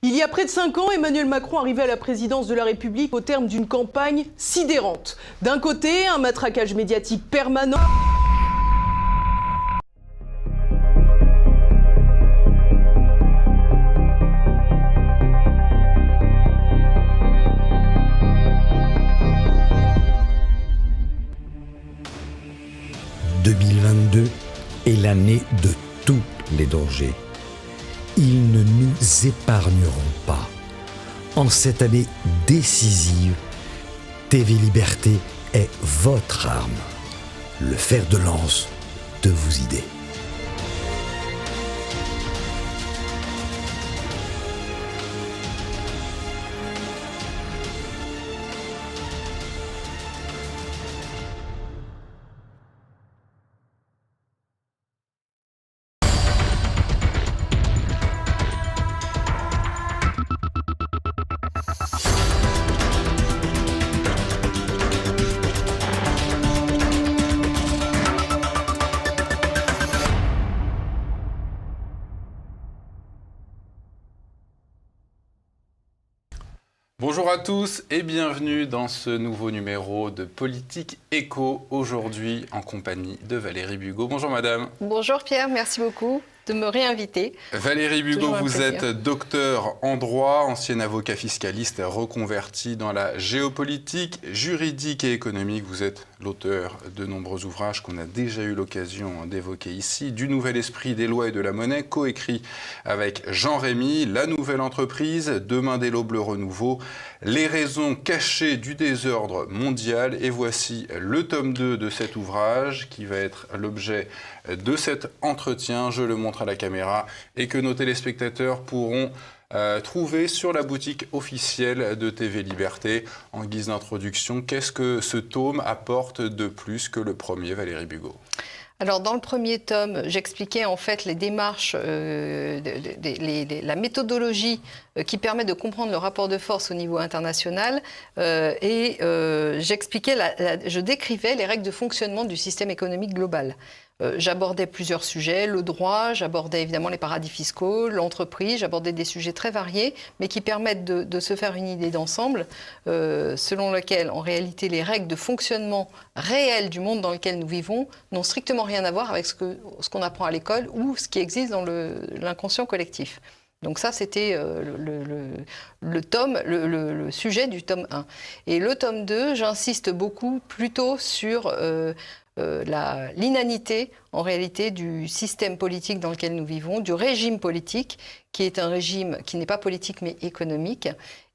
Il y a près de 5 ans, Emmanuel Macron arrivait à la présidence de la République au terme d'une campagne sidérante. D'un côté, un matraquage médiatique permanent. « 2022 est l'année de tous les dangers. Ils ne nous épargneront pas. En cette année décisive, TV Liberté est votre arme, le fer de lance de vos idées. Bonjour à tous et bienvenue dans ce nouveau numéro de Politique Éco, aujourd'hui en compagnie de Valérie Bugeaud. Bonjour madame. Bonjour Pierre, merci beaucoup de me réinviter. Valérie Bugeaud, vous êtes docteur en droit, ancien avocat fiscaliste reconverti dans la géopolitique, juridique et économique. Vous êtes l'auteur de nombreux ouvrages qu'on a déjà eu l'occasion d'évoquer ici. Du nouvel esprit des lois et de la monnaie, coécrit avec Jean Rémy, La nouvelle entreprise, Demain dès l'aube le renouveau, Les raisons cachées du désordre mondial. Et voici le tome 2 de cet ouvrage qui va être l'objet de cet entretien. Je le montre à la caméra et que nos téléspectateurs pourront trouver sur la boutique officielle de TV Liberté. En guise d'introduction, qu'est-ce que ce tome apporte de plus que le premier, Valérie Bugeaud ? Alors, dans le premier tome, j'expliquais en fait les démarches, la méthodologie qui permet de comprendre le rapport de force au niveau international je décrivais les règles de fonctionnement du système économique global. J'abordais plusieurs sujets, le droit, j'abordais évidemment les paradis fiscaux, l'entreprise, j'abordais des sujets très variés, mais qui permettent de se faire une idée d'ensemble, selon lequel, en réalité, les règles de fonctionnement réel du monde dans lequel nous vivons n'ont strictement rien à voir avec ce qu'on apprend à l'école ou ce qui existe dans l'inconscient collectif. Donc ça, c'était le sujet du tome 1. Et le tome 2, j'insiste beaucoup plutôt sur l'inanité, en réalité, du système politique dans lequel nous vivons, du régime politique, qui est un régime qui n'est pas politique mais économique.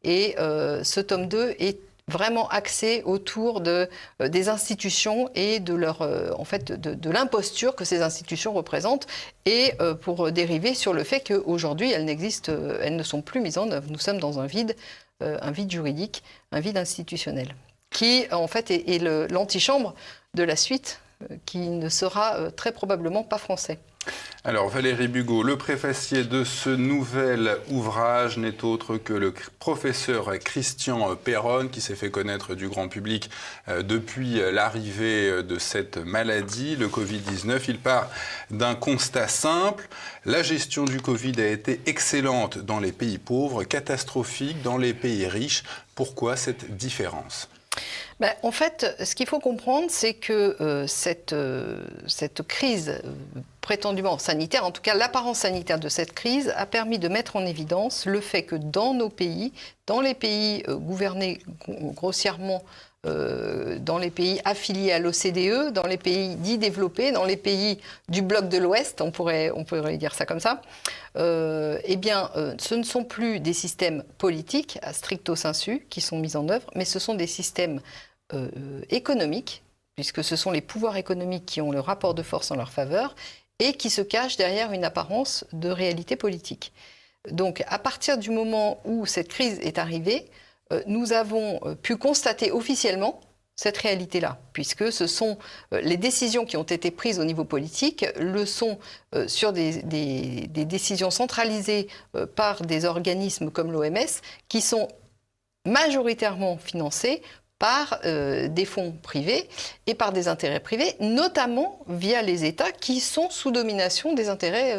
Et ce tome 2 est vraiment axé autour des institutions et de de l'imposture que ces institutions représentent, et pour dériver sur le fait qu'aujourd'hui, elles ne sont plus mises en œuvre. Nous sommes dans un vide juridique, un vide institutionnel, qui en fait est l'antichambre de la suite, qui ne sera très probablement pas français. Alors Valérie Bugeaud, le préfacier de ce nouvel ouvrage n'est autre que le professeur Christian Perron, qui s'est fait connaître du grand public depuis l'arrivée de cette maladie, le Covid-19. Il part d'un constat simple: la gestion du Covid a été excellente dans les pays pauvres, catastrophique dans les pays riches. Pourquoi cette différence ? En fait, ce qu'il faut comprendre, c'est que cette crise prétendument sanitaire, en tout cas l'apparence sanitaire de cette crise, a permis de mettre en évidence le fait que dans nos pays, dans les pays gouvernés grossièrement, dans les pays affiliés à l'OCDE, dans les pays dits développés, dans les pays du bloc de l'Ouest, on pourrait dire ça comme ça, ce ne sont plus des systèmes politiques à stricto sensu qui sont mis en œuvre, mais ce sont des systèmes économiques, puisque ce sont les pouvoirs économiques qui ont le rapport de force en leur faveur et qui se cachent derrière une apparence de réalité politique. Donc, à partir du moment où cette crise est arrivée, nous avons pu constater officiellement cette réalité-là, puisque ce sont les décisions qui ont été prises au niveau politique, le sont sur des décisions centralisées par des organismes comme l'OMS, qui sont majoritairement financés par des fonds privés et par des intérêts privés, notamment via les États qui sont sous domination des intérêts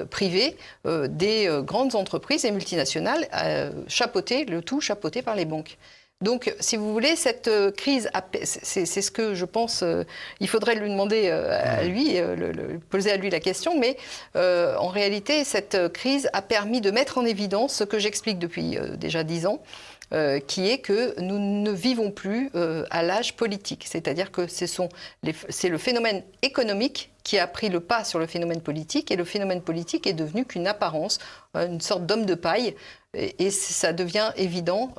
privés des grandes entreprises et multinationales, le tout chapeauté par les banques. Donc, si vous voulez, cette crise, c'est ce que je pense, il faudrait lui demander à lui, poser à lui la question, mais en réalité, cette crise a permis de mettre en évidence ce que j'explique depuis déjà 10 ans, qui est que nous ne vivons plus à l'âge politique. C'est-à-dire que c'est le phénomène économique qui a pris le pas sur le phénomène politique, et le phénomène politique est devenu qu'une apparence, une sorte d'homme de paille, et ça devient évident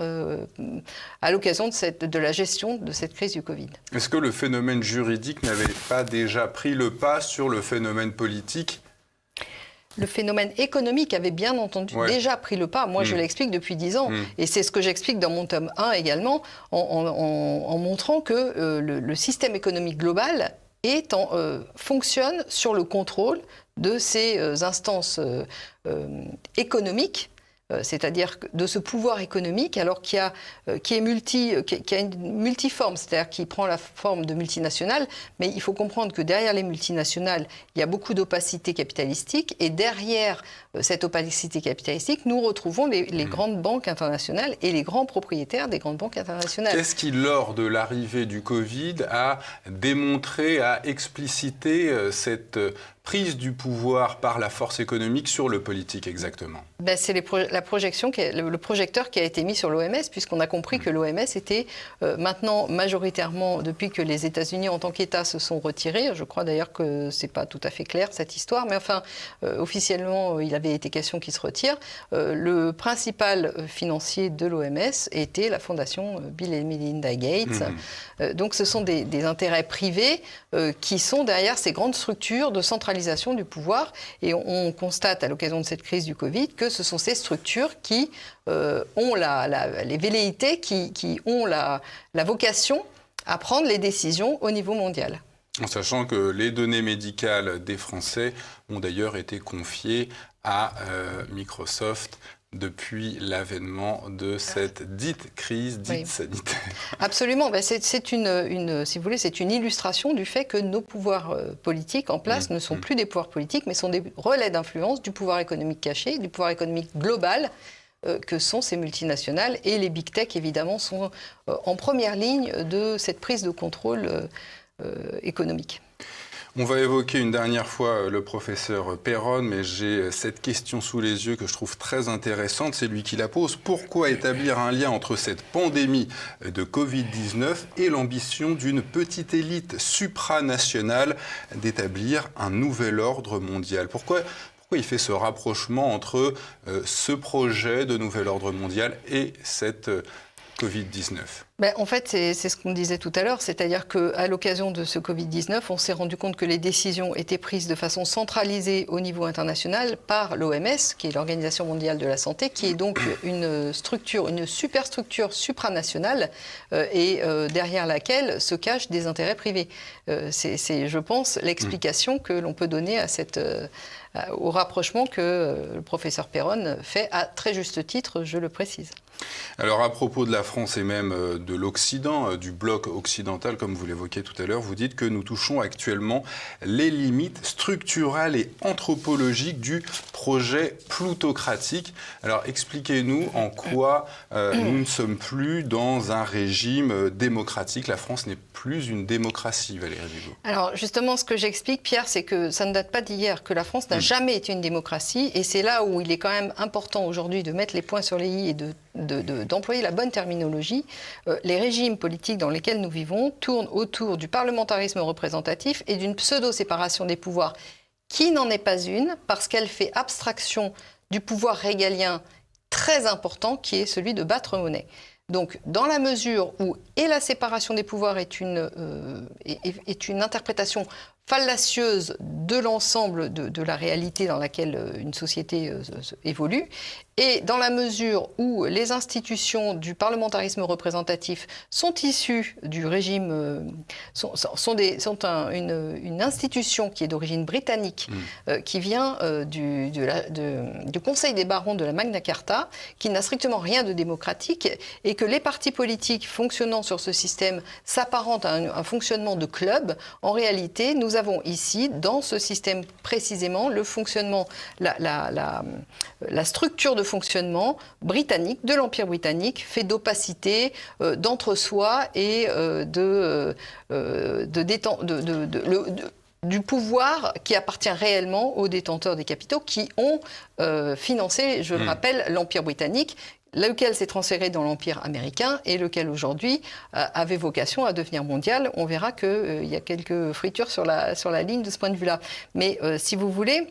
à l'occasion de la gestion de cette crise du Covid. Est-ce que le phénomène juridique n'avait pas déjà pris le pas sur le phénomène politique ? Le phénomène économique avait bien entendu déjà pris le pas. Moi, je l'explique depuis 10 ans. Et c'est ce que j'explique dans mon tome 1 également, en montrant que le système économique global fonctionne sur le contrôle de ces instances économiques, c'est-à-dire de ce pouvoir économique, alors qui a une multiforme, c'est-à-dire qui prend la forme de multinationales, mais il faut comprendre que derrière les multinationales, il y a beaucoup d'opacité capitalistique, et derrière cette opacité capitalistique, nous retrouvons les grandes banques internationales et les grands propriétaires des grandes banques internationales. Qu'est-ce qui, lors de l'arrivée du Covid, a démontré, a explicité cette prise du pouvoir par la force économique sur le politique exactement ? C'est la projection, le projecteur qui a été mis sur l'OMS, puisqu'on a compris que l'OMS était maintenant majoritairement, depuis que les États-Unis en tant qu'État se sont retirés, je crois d'ailleurs que c'est pas tout à fait clair cette histoire, mais enfin officiellement il avait été question qu'il se retire, le principal financier de l'OMS était la fondation Bill et Melinda Gates. Donc ce sont des intérêts privés qui sont derrière ces grandes structures de centralisation du pouvoir, et on constate à l'occasion de cette crise du Covid que ce sont ces structures qui ont les velléités, qui ont la vocation à prendre les décisions au niveau mondial. En sachant que les données médicales des Français ont d'ailleurs été confiées à Microsoft depuis l'avènement de cette dite crise sanitaire. Absolument. Si vous voulez, c'est une illustration du fait que nos pouvoirs politiques en place ne sont plus des pouvoirs politiques, mais sont des relais d'influence du pouvoir économique caché, du pouvoir économique global, que sont ces multinationales. Et les big tech, évidemment, sont en première ligne de cette prise de contrôle économique. On va évoquer une dernière fois le professeur Perron, mais j'ai cette question sous les yeux que je trouve très intéressante, c'est lui qui la pose. Pourquoi établir un lien entre cette pandémie de Covid-19 et l'ambition d'une petite élite supranationale d'établir un nouvel ordre mondial ? Pourquoi il fait ce rapprochement entre ce projet de nouvel ordre mondial et cette Covid-19 ? En fait, c'est ce qu'on disait tout à l'heure, c'est-à-dire qu'à l'occasion de ce Covid-19, on s'est rendu compte que les décisions étaient prises de façon centralisée au niveau international par l'OMS, qui est l'Organisation mondiale de la santé, qui est donc une superstructure supranationale et derrière laquelle se cachent des intérêts privés. C'est, je pense, l'explication que l'on peut donner à au rapprochement que le professeur Perron fait à très juste titre, je le précise. Alors à propos de la France et même de l'Occident, du bloc occidental, comme vous l'évoquiez tout à l'heure, vous dites que nous touchons actuellement les limites structurelles et anthropologiques du projet plutocratique. Alors expliquez-nous en quoi nous ne sommes plus dans un régime démocratique. La France n'est plus une démocratie, Valérie Bigot. Alors justement, ce que j'explique, Pierre, c'est que ça ne date pas d'hier, que la France n'a jamais été une démocratie, et c'est là où il est quand même important aujourd'hui de mettre les points sur les i et d'employer la bonne terminologie. Les régimes politiques dans lesquels nous vivons tournent autour du parlementarisme représentatif et d'une pseudo-séparation des pouvoirs qui n'en est pas une, parce qu'elle fait abstraction du pouvoir régalien très important qui est celui de battre monnaie. Donc, dans la mesure où la séparation des pouvoirs est une interprétation fallacieuse de l'ensemble de la réalité dans laquelle une société évolue. Et dans la mesure où les institutions du parlementarisme représentatif sont issues du régime, une institution qui est d'origine britannique, qui vient du Conseil des barons de la Magna Carta, qui n'a strictement rien de démocratique, et que les partis politiques fonctionnant sur ce système s'apparentent à un fonctionnement de club, en réalité, nous avons ici, dans ce système précisément, le fonctionnement, la structure de fonctionnement britannique, de l'Empire britannique, fait d'opacité, d'entre-soi et du pouvoir qui appartient réellement aux détenteurs des capitaux qui ont financé, je le rappelle, l'Empire britannique, lequel s'est transféré dans l'Empire américain et lequel aujourd'hui avait vocation à devenir mondial. On verra qu'il y a quelques fritures sur la ligne de ce point de vue-là. Mais si vous voulez,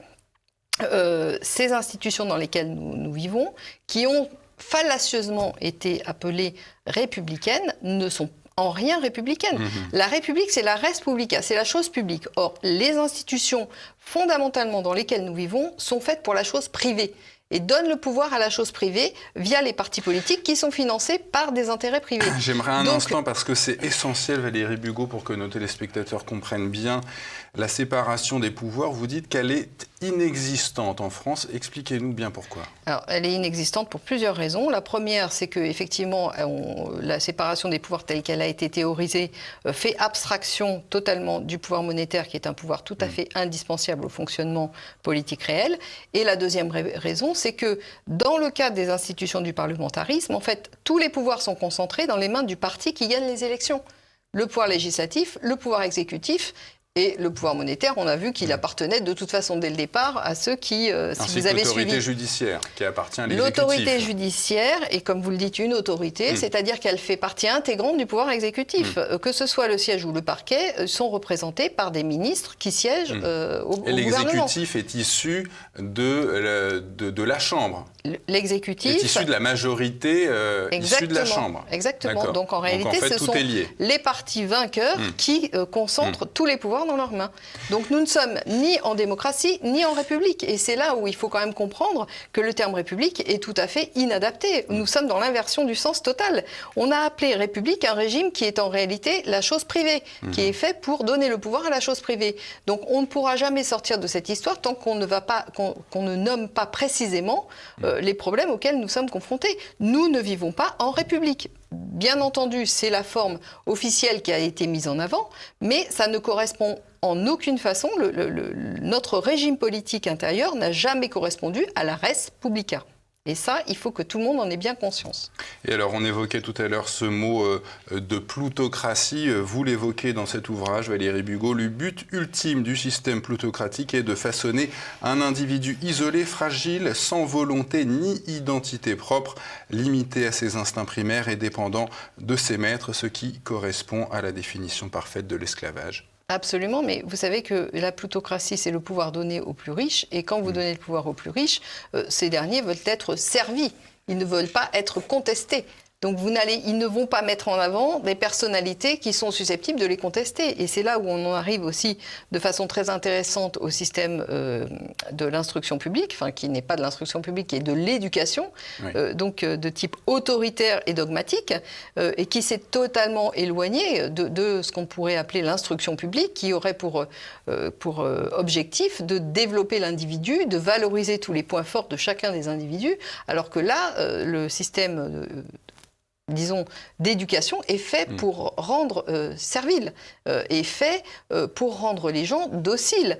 ces institutions dans lesquelles nous vivons, qui ont fallacieusement été appelées républicaines, ne sont en rien républicaines. La République, c'est la res publica, c'est la chose publique. Or, les institutions fondamentalement dans lesquelles nous vivons sont faites pour la chose privée et donnent le pouvoir à la chose privée via les partis politiques qui sont financés par des intérêts privés. J'aimerais un instant, parce que c'est essentiel, Valérie Bugeaud, pour que nos téléspectateurs comprennent bien la séparation des pouvoirs. Vous dites qu'elle est inexistante en France. Expliquez-nous bien pourquoi. Alors, elle est inexistante pour plusieurs raisons. La première, c'est qu'effectivement, la séparation des pouvoirs telle qu'elle a été théorisée fait abstraction totalement du pouvoir monétaire, qui est un pouvoir tout à fait indispensable au fonctionnement politique réel. Et la deuxième raison, c'est que dans le cadre des institutions du parlementarisme, en fait, tous les pouvoirs sont concentrés dans les mains du parti qui gagne les élections. Le pouvoir législatif, le pouvoir exécutif. Et le pouvoir monétaire, on a vu qu'il appartenait de toute façon dès le départ à ceux qui, si vous avez suivi... l'autorité judiciaire qui appartient à l'exécutif. L'autorité judiciaire est, comme vous le dites, une autorité, c'est-à-dire qu'elle fait partie intégrante du pouvoir exécutif. Que ce soit le siège ou le parquet, sont représentés par des ministres qui siègent au gouvernement. Et l'exécutif est issu de la Chambre. L'exécutif est issu de la majorité issue de la Chambre. Exactement. Donc en réalité, ce sont les partis vainqueurs qui concentrent tous les pouvoirs dans leurs mains. Donc nous ne sommes ni en démocratie, ni en république. Et c'est là où il faut quand même comprendre que le terme république est tout à fait inadapté. Nous sommes dans l'inversion du sens total. On a appelé république un régime qui est en réalité la chose privée, qui est fait pour donner le pouvoir à la chose privée. Donc on ne pourra jamais sortir de cette histoire tant qu'on ne nomme pas précisément les problèmes auxquels nous sommes confrontés. Nous ne vivons pas en république. Bien entendu, c'est la forme officielle qui a été mise en avant, mais ça ne correspond en aucune façon, notre régime politique intérieur n'a jamais correspondu à la res publica. Et ça, il faut que tout le monde en ait bien conscience. Et alors, on évoquait tout à l'heure ce mot de plutocratie. Vous l'évoquez dans cet ouvrage, Valérie Bugeaud. Le but ultime du système plutocratique est de façonner un individu isolé, fragile, sans volonté ni identité propre, limité à ses instincts primaires et dépendant de ses maîtres, ce qui correspond à la définition parfaite de l'esclavage. Absolument, mais vous savez que la plutocratie, c'est le pouvoir donné aux plus riches. Et quand vous donnez le pouvoir aux plus riches, ces derniers veulent être servis. Ils ne veulent pas être contestés. Donc ils ne vont pas mettre en avant des personnalités qui sont susceptibles de les contester. Et c'est là où on en arrive aussi de façon très intéressante au système de l'instruction publique, enfin qui n'est pas de l'instruction publique, qui est de l'éducation, donc de type autoritaire et dogmatique, et qui s'est totalement éloigné de ce qu'on pourrait appeler l'instruction publique, qui aurait pour objectif de développer l'individu, de valoriser tous les points forts de chacun des individus, alors que là, le système disons, d'éducation est fait pour rendre serviles, est fait pour rendre les gens dociles,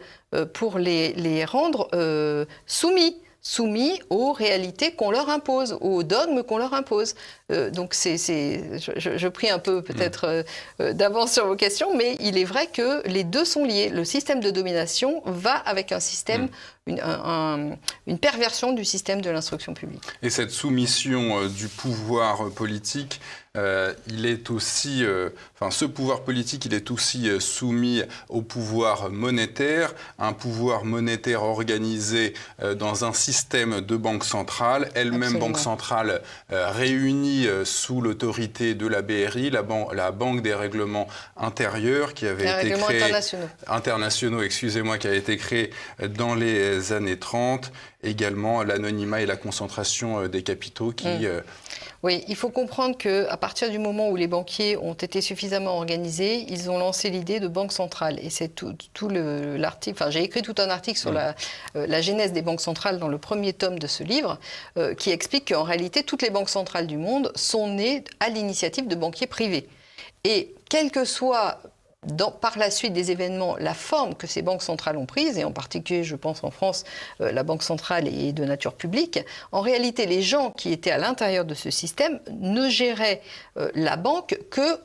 pour les rendre soumis aux réalités qu'on leur impose, aux dogmes qu'on leur impose. Donc je prie un peu peut-être d'avance sur vos questions, mais il est vrai que les deux sont liés. Le système de domination va avec un système, une perversion du système de l'instruction publique. Et cette soumission du pouvoir politique, il est aussi, ce pouvoir politique, il est aussi soumis au pouvoir monétaire, un pouvoir monétaire organisé dans un système de banque centrale, elle-même banque centrale réunie mis sous l'autorité de la BRI, la Banque des règlements intérieurs, qui avait été créée... internationaux, excusez-moi, qui a été créée dans les années 30. Également l'anonymat et la concentration des capitaux qui... Oui, il faut comprendre qu'à partir du moment où les banquiers ont été suffisamment organisés, ils ont lancé l'idée de banque centrale. Et c'est tout l'article... Enfin, j'ai écrit tout un article sur la genèse des banques centrales dans le premier tome de ce livre, qui explique qu'en réalité, toutes les banques centrales du monde sont nées à l'initiative de banquiers privés. Et quel que soit... par la suite des événements, la forme que ces banques centrales ont prise, et en particulier, je pense en France, la banque centrale est de nature publique, en réalité, les gens qui étaient à l'intérieur de ce système ne géraient la banque que,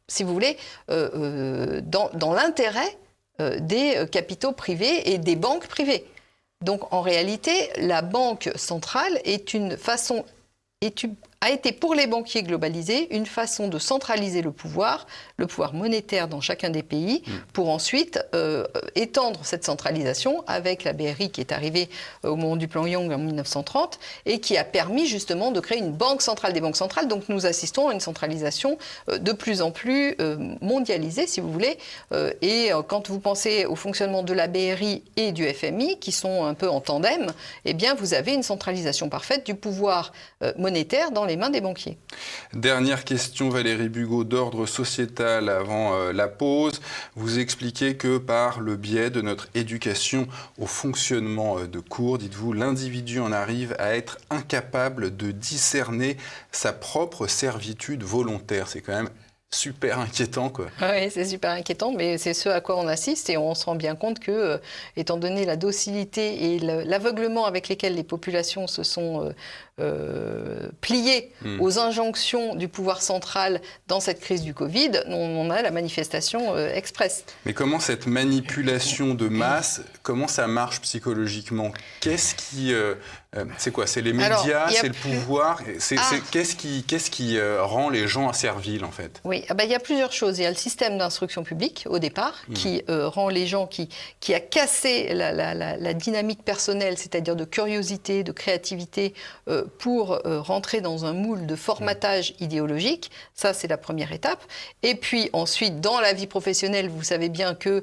si vous voulez, dans l'intérêt des capitaux privés et des banques privées. Donc, en réalité, la banque centrale est une façon... a été pour les banquiers globalisés une façon de centraliser le pouvoir monétaire dans chacun des pays, pour ensuite étendre cette centralisation avec la BRI qui est arrivée au moment du plan Young en 1930 et qui a permis justement de créer une banque centrale des banques centrales. Donc nous assistons à une centralisation de plus en plus mondialisée, si vous voulez. Et quand vous pensez au fonctionnement de la BRI et du FMI, qui sont un peu en tandem, eh bien vous avez une centralisation parfaite du pouvoir monétaire dans les mains des banquiers. Dernière question, Valérie Bugeaud, d'ordre sociétal avant la pause. Vous expliquez que par le biais de notre éducation au fonctionnement de cours, dites-vous, l'individu en arrive à être incapable de discerner sa propre servitude volontaire. C'est quand même super inquiétant, quoi. Oui, c'est super inquiétant, mais c'est ce à quoi on assiste et on se rend bien compte que, étant donné la docilité et l'aveuglement avec lesquels les populations se sont pliées aux injonctions du pouvoir central dans cette crise du Covid, on a la manifestation express. Mais comment cette manipulation de masse, comment ça marche psychologiquement? Qu'est-ce qui... c'est quoi? C'est les médias, c'est le pouvoir? Qu'est-ce qui rend les gens serviles, en fait? Oui, il y a plusieurs choses. Il y a le système d'instruction publique, au départ, qui rend les gens, qui a cassé la dynamique personnelle, c'est-à-dire de curiosité, de créativité, pour rentrer dans un moule de formatage idéologique. Ça, c'est la première étape. Et puis ensuite, dans la vie professionnelle, vous savez bien qu'il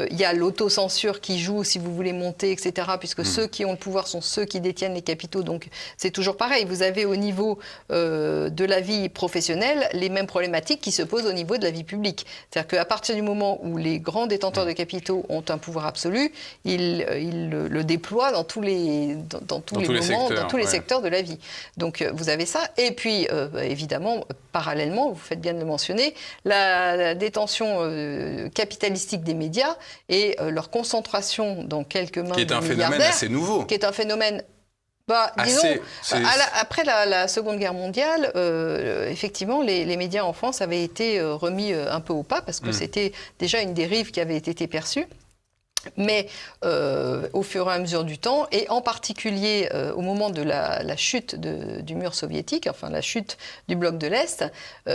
y a l'autocensure qui joue, si vous voulez monter, etc., puisque ceux qui ont le pouvoir sont ceux qui détiennent les capitaux. Donc, c'est toujours pareil. Vous avez au niveau de la vie professionnelle les mêmes problématiques qui se posent au niveau de la vie publique. C'est-à-dire qu'à partir du moment où les grands détenteurs de capitaux ont un pouvoir absolu, ils le déploient dans tous les secteurs de la vie. Donc vous avez ça. Et puis, évidemment, parallèlement, vous faites bien de le mentionner, la détention capitalistique des médias et leur concentration dans quelques mains de milliardaires. Qui est un phénomène assez nouveau. Qui est un phénomène... après la Seconde Guerre mondiale, effectivement, les médias en France avaient été remis un peu au pas parce que c'était déjà une dérive qui avait été perçue. Mais au fur et à mesure du temps, et en particulier au moment de la chute du mur soviétique, enfin la chute du bloc de l'Est,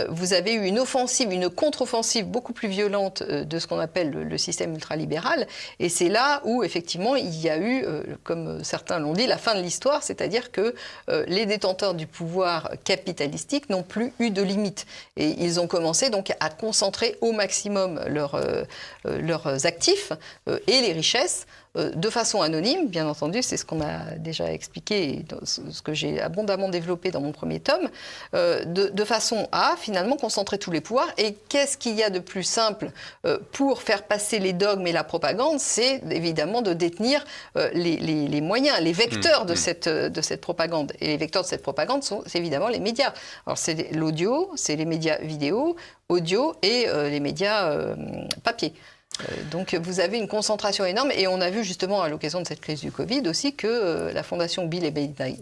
vous avez eu une offensive, une contre-offensive beaucoup plus violente de ce qu'on appelle le système ultralibéral. Et c'est là où, effectivement, il y a eu, comme certains l'ont dit, la fin de l'histoire, c'est-à-dire que les détenteurs du pouvoir capitalistique n'ont plus eu de limite. Et ils ont commencé donc à concentrer au maximum leurs actifs et les richesses de façon anonyme, bien entendu, c'est ce qu'on a déjà expliqué, ce que j'ai abondamment développé dans mon premier tome, de façon à finalement concentrer tous les pouvoirs. Et qu'est-ce qu'il y a de plus simple pour faire passer les dogmes et la propagande? C'est évidemment de détenir les moyens, les vecteurs de cette propagande. Et les vecteurs de cette propagande sont évidemment les médias. Alors c'est l'audio, c'est les médias vidéo, audio et les médias papier. Donc vous avez une concentration énorme et on a vu justement à l'occasion de cette crise du Covid aussi que la fondation Bill et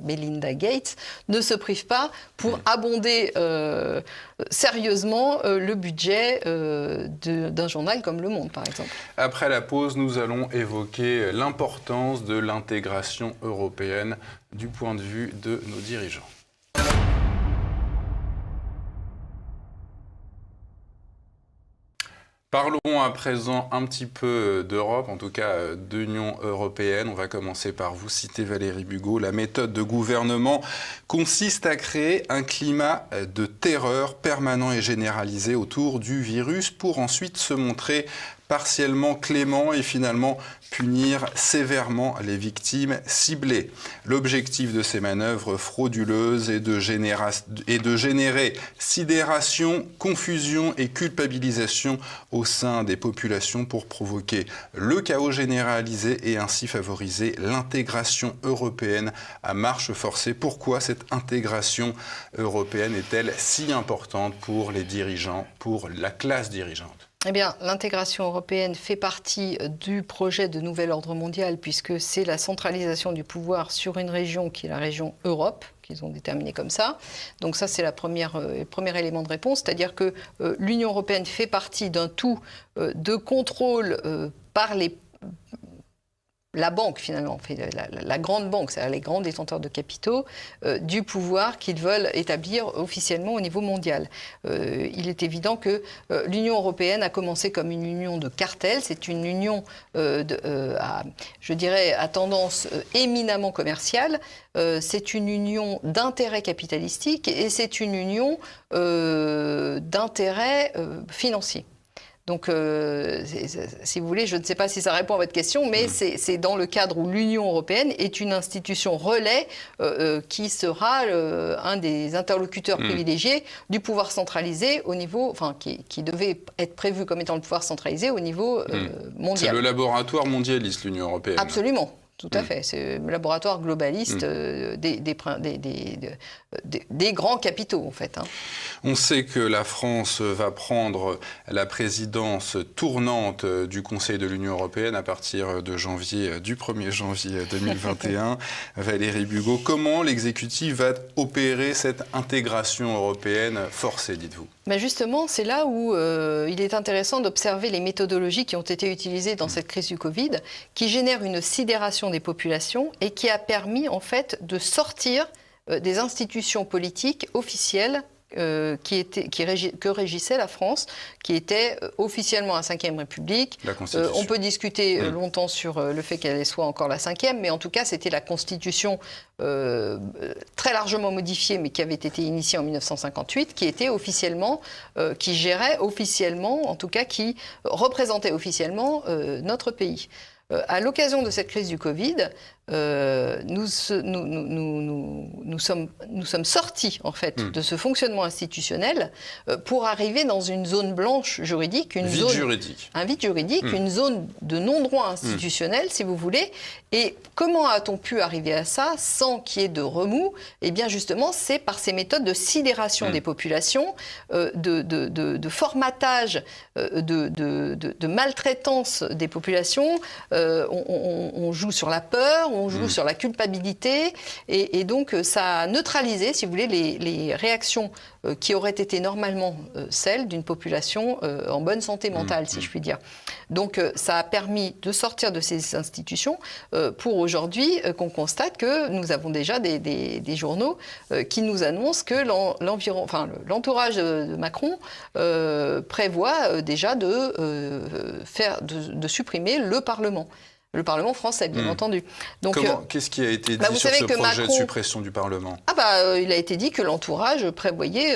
Melinda Gates ne se prive pas pour abonder sérieusement le budget d'un journal comme Le Monde par exemple. Après la pause, nous allons évoquer l'importance de l'intégration européenne du point de vue de nos dirigeants. Parlons à présent un petit peu d'Europe, en tout cas d'Union européenne. On va commencer par vous citer Valérie Bugeaud. La méthode de gouvernement consiste à créer un climat de terreur permanent et généralisé autour du virus pour ensuite se montrer partiellement clément et finalement punir sévèrement les victimes ciblées. L'objectif de ces manœuvres frauduleuses est de générer sidération, confusion et culpabilisation au sein des populations pour provoquer le chaos généralisé et ainsi favoriser l'intégration européenne à marche forcée. Pourquoi cette intégration européenne est-elle si importante pour les dirigeants, pour la classe dirigeante ? Eh bien, l'intégration européenne fait partie du projet de nouvel ordre mondial puisque c'est la centralisation du pouvoir sur une région qui est la région Europe, qu'ils ont déterminée comme ça. Donc ça, c'est le premier élément de réponse, c'est-à-dire que l'Union européenne fait partie d'un tout de contrôle par la banque, finalement, la grande banque, c'est-à-dire les grands détenteurs de capitaux, du pouvoir qu'ils veulent établir officiellement au niveau mondial. Il est évident que l'Union européenne a commencé comme une union de cartels. C'est une union, je dirais, à tendance éminemment commerciale. C'est une union d'intérêts capitalistiques et c'est une union d'intérêts financiers. Donc, si vous voulez, je ne sais pas si ça répond à votre question, mais c'est dans le cadre où l'Union européenne est une institution relais qui sera un des interlocuteurs privilégiés du pouvoir centralisé au niveau, enfin, qui devait être prévu comme étant le pouvoir centralisé au niveau mondial. C'est le laboratoire mondialiste, l'Union européenne. Absolument. Tout à fait. C'est le laboratoire globaliste des grands capitaux, en fait. On sait que la France va prendre la présidence tournante du Conseil de l'Union européenne à partir de du 1er janvier 2021. Valérie Bugeaud, comment l'exécutif va opérer cette intégration européenne forcée, dites-vous ? Mais justement, c'est là où il est intéressant d'observer les méthodologies qui ont été utilisées dans cette crise du Covid, qui génèrent une sidération des populations et qui a permis en fait de sortir des institutions politiques officielles que régissait la France, qui était officiellement la Ve République. On peut discuter longtemps sur le fait qu'elle soit encore la Ve, mais en tout cas, c'était la Constitution très largement modifiée, mais qui avait été initiée en 1958, qui était officiellement, qui gérait officiellement, en tout cas, qui représentait officiellement notre pays. À l'occasion de cette crise du Covid, nous sommes sortis en fait de ce fonctionnement institutionnel pour arriver dans une zone blanche juridique, un vide juridique, une zone de non-droit institutionnel, si vous voulez. Et comment a-t-on pu arriver à ça sans qu'il y ait de remous ? Eh bien justement, c'est par ces méthodes de sidération des populations, de formatage, de maltraitance des populations. On joue sur la peur, on joue sur la culpabilité, et donc ça a neutralisé, si vous voulez, les réactions qui auraient été normalement celles d'une population en bonne santé mentale, si je puis dire. Donc ça a permis de sortir de ces institutions pour aujourd'hui qu'on constate que nous avons déjà des journaux qui nous annoncent que l'entourage de Macron prévoit déjà de supprimer le Parlement. Le Parlement français, bien entendu. Donc, qu'est-ce qui a été dit sur ce projet de suppression du Parlement ? Il a été dit que l'entourage prévoyait,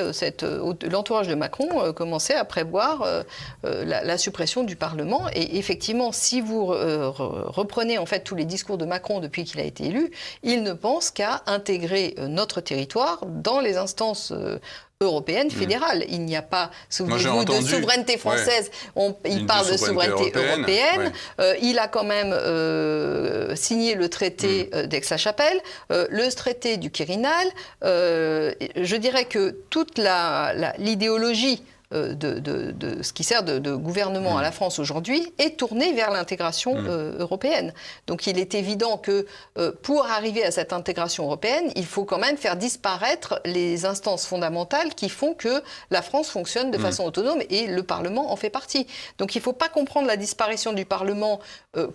l'entourage de Macron commençait à prévoir la suppression du Parlement. Et effectivement, si vous reprenez en fait tous les discours de Macron depuis qu'il a été élu, il ne pense qu'à intégrer notre territoire dans les instances européenne, fédérale. Il n'y a pas, souvenez-vous, de souveraineté française. Il parle de souveraineté européenne. Il a quand même signé le traité d'Aix-la-Chapelle, le traité du Quirinal. Je dirais que toute l'idéologie de ce qui sert de gouvernement à la France aujourd'hui est tourné vers l'intégration européenne. Donc il est évident que pour arriver à cette intégration européenne, il faut quand même faire disparaître les instances fondamentales qui font que la France fonctionne de façon autonome, et le Parlement en fait partie. Donc il ne faut pas comprendre la disparition du Parlement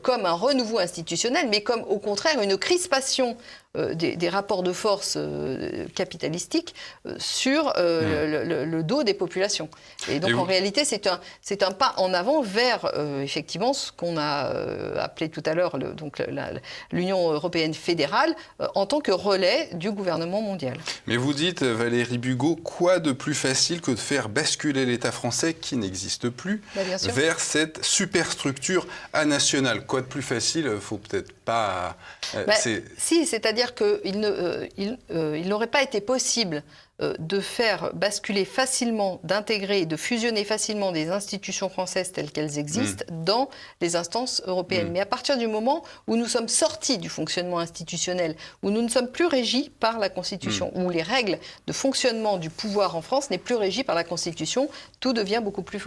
comme un renouveau institutionnel, mais comme au contraire une crispation des rapports de force capitalistiques sur le dos des populations. Et donc, en réalité, c'est un pas en avant vers, effectivement, ce qu'on a appelé tout à l'heure l'Union européenne fédérale en tant que relais du gouvernement mondial. Mais vous dites, Valérie Bugeaud, quoi de plus facile que de faire basculer l'État français, qui n'existe plus, vers cette superstructure nationale? Quoi de plus facile? Il ne faut peut-être pas... Si, c'est-à-dire qu'il n'aurait pas été possible de faire basculer facilement, d'intégrer et de fusionner facilement des institutions françaises telles qu'elles existent dans les instances européennes. Mais à partir du moment où nous sommes sortis du fonctionnement institutionnel, où nous ne sommes plus régis par la Constitution, où les règles de fonctionnement du pouvoir en France n'est plus régie par la Constitution, tout devient beaucoup plus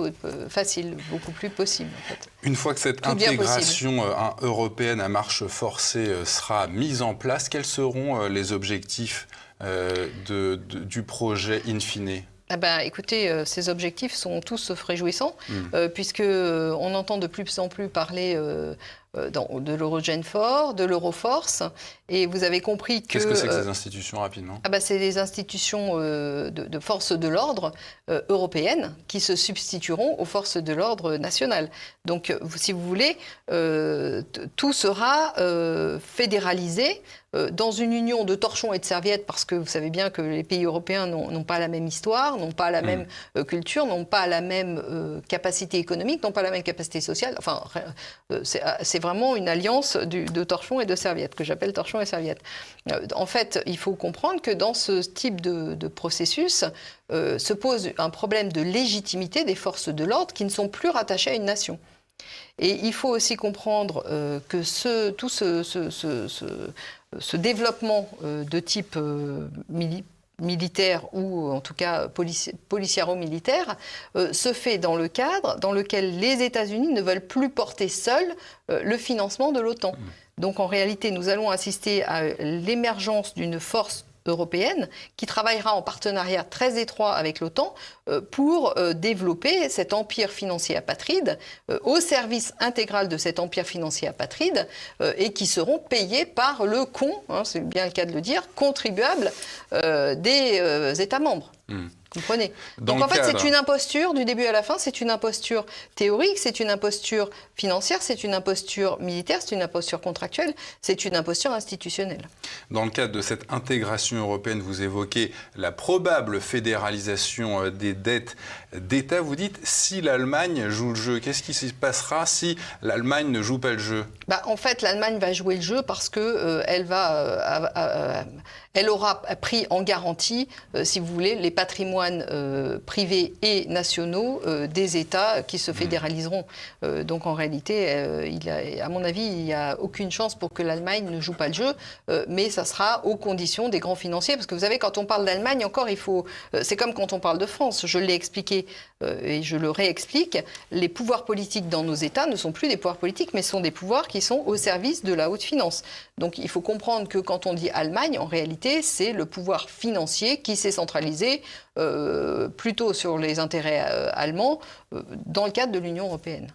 facile, beaucoup plus possible. En fait. Une fois que cette intégration européenne à marche forcée sera mise en place, quels seront les objectifs du projet in fine? Écoutez, ces objectifs sont tous sauf réjouissants, puisqu'on entend de plus en plus parler de l'Eurogenfor, de l'Euroforce, et vous avez compris que... Qu'est-ce que c'est que ces institutions, rapidement? C'est des institutions de forces de l'ordre européennes qui se substitueront aux forces de l'ordre nationales. Donc, si vous voulez, tout sera fédéralisé dans une union de torchons et de serviettes, parce que vous savez bien que les pays européens n'ont pas la même histoire, n'ont pas la même culture, n'ont pas la même capacité économique, n'ont pas la même capacité sociale. Enfin, c'est vraiment une alliance de torchons et de serviettes, que j'appelle torchons et serviettes. En fait, il faut comprendre que dans ce type de processus se pose un problème de légitimité des forces de l'ordre qui ne sont plus rattachées à une nation. Et il faut aussi comprendre que tout ce développement de type militaire ou en tout cas policiaro-militaire se fait dans le cadre dans lequel les États-Unis ne veulent plus porter seuls le financement de l'OTAN. Donc en réalité, nous allons assister à l'émergence d'une force européenne qui travaillera en partenariat très étroit avec l'OTAN pour développer cet empire financier apatride au service intégral de cet empire financier apatride et qui seront payés par le c'est bien le cas de le dire, contribuable des États membres. Vous comprenez? Donc en fait, c'est une imposture du début à la fin, c'est une imposture théorique, c'est une imposture financière, c'est une imposture militaire, c'est une imposture contractuelle, c'est une imposture institutionnelle. Dans le cadre de cette intégration européenne, vous évoquez la probable fédéralisation des dettes d'État. Vous dites, si l'Allemagne joue le jeu, qu'est-ce qui se passera si l'Allemagne ne joue pas le jeu? En fait, l'Allemagne va jouer le jeu parce que elle aura pris en garantie, si vous voulez, les patrimoines privés et nationaux des États qui se fédéraliseront. Donc en réalité, à mon avis, il n'y a aucune chance pour que l'Allemagne ne joue pas le jeu, mais ça sera aux conditions des grands financiers. Parce que vous savez, quand on parle d'Allemagne, encore, c'est comme quand on parle de France. Je l'ai expliqué et je le réexplique. Les pouvoirs politiques dans nos États ne sont plus des pouvoirs politiques, mais sont des pouvoirs qui sont au service de la haute finance. Donc il faut comprendre que quand on dit Allemagne, en réalité, c'est le pouvoir financier qui s'est centralisé plutôt sur les intérêts allemands dans le cadre de l'Union européenne.